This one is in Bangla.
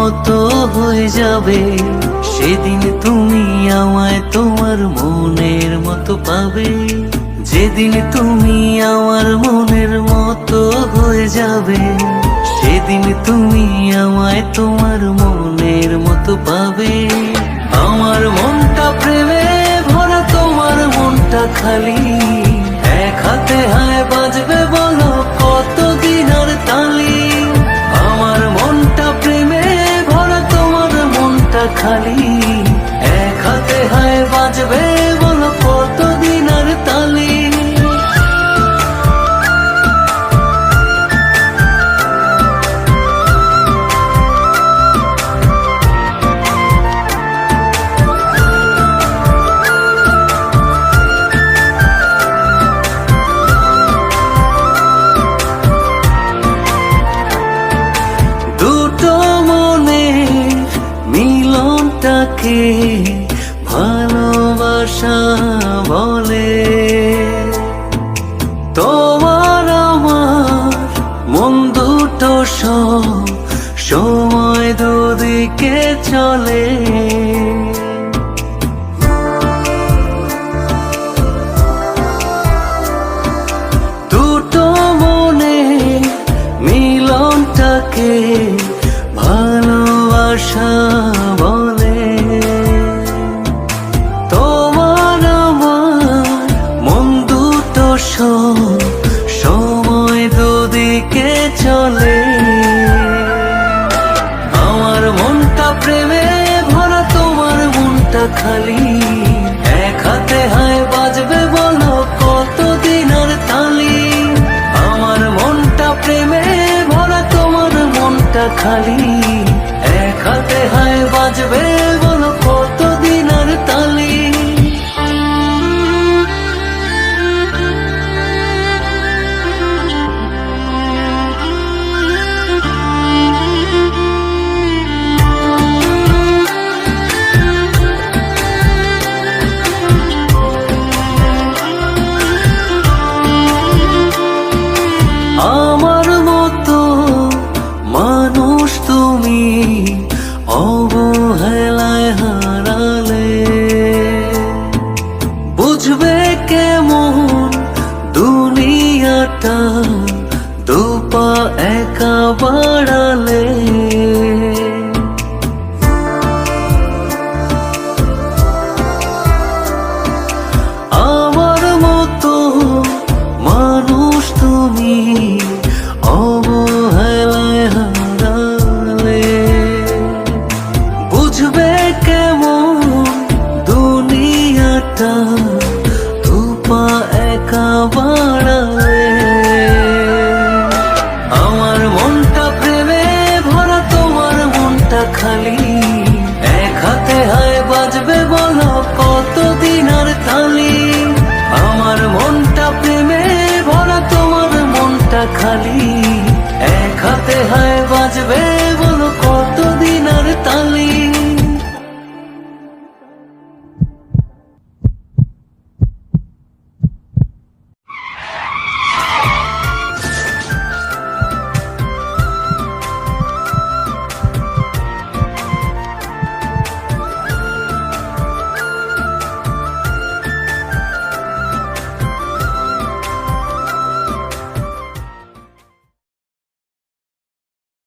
মতো হয়ে যাবে, সেদিন তুমি আমায় তোমার মনের মতো পাবে। যেদিন তুমি আমার মনের মতো হয়ে যাবে, সেদিন তুমি আমায় তোমার মনের মতো পাবে। আমার মনটা প্রেমে ভরা, তোমার মনটা খালি। এক হাতে হায় বাজবে বলো কতদিন আর তালি। আমার মনটা প্রেমে ভরা, তোমার মনটা খালি। এক হাতে হায় বাজবে বলো কতদিন আর তালি। মিলনটাকে ভালোবাসা বলে। তোমার আমার মন দুটো সময় দুদিকে চলে। দুটো মনে মিলনটাকে ভালোবাসা বলে। তোমার আমার মন দুটো সময় দুদিকে চলে। আমার মনটা প্রেমে ভরা, তোমার মনটা খালি। এক হাতে হায় বাজবে বলো কতদিন আর তালি। আমার মনটা প্রেমে ভরা, তোমার মনটা খালি। এক হাতে হায় বাজবে বলো কতদিন আর তালি। আমার মতো মানুষ তুমি অবহেলায় হারালে। বুঝবে কেমন দুনিয়াটা দুপা একা বাড়ালে। আমার মতো মানুষ তুমি অবহেলায় হারালে। বুঝবে কেমন দুনিয়াটা দুপা একা বাড়ালে। আমার মনটা প্রেমে ভরা, তোমার মনটা খালি। এক হাতে হায় বাজবে বলো কতদিন আর তালি। আমার মনটা প্রেমে ভরা, তোমার মনটা খালি। এক হাতে হায় বাজবে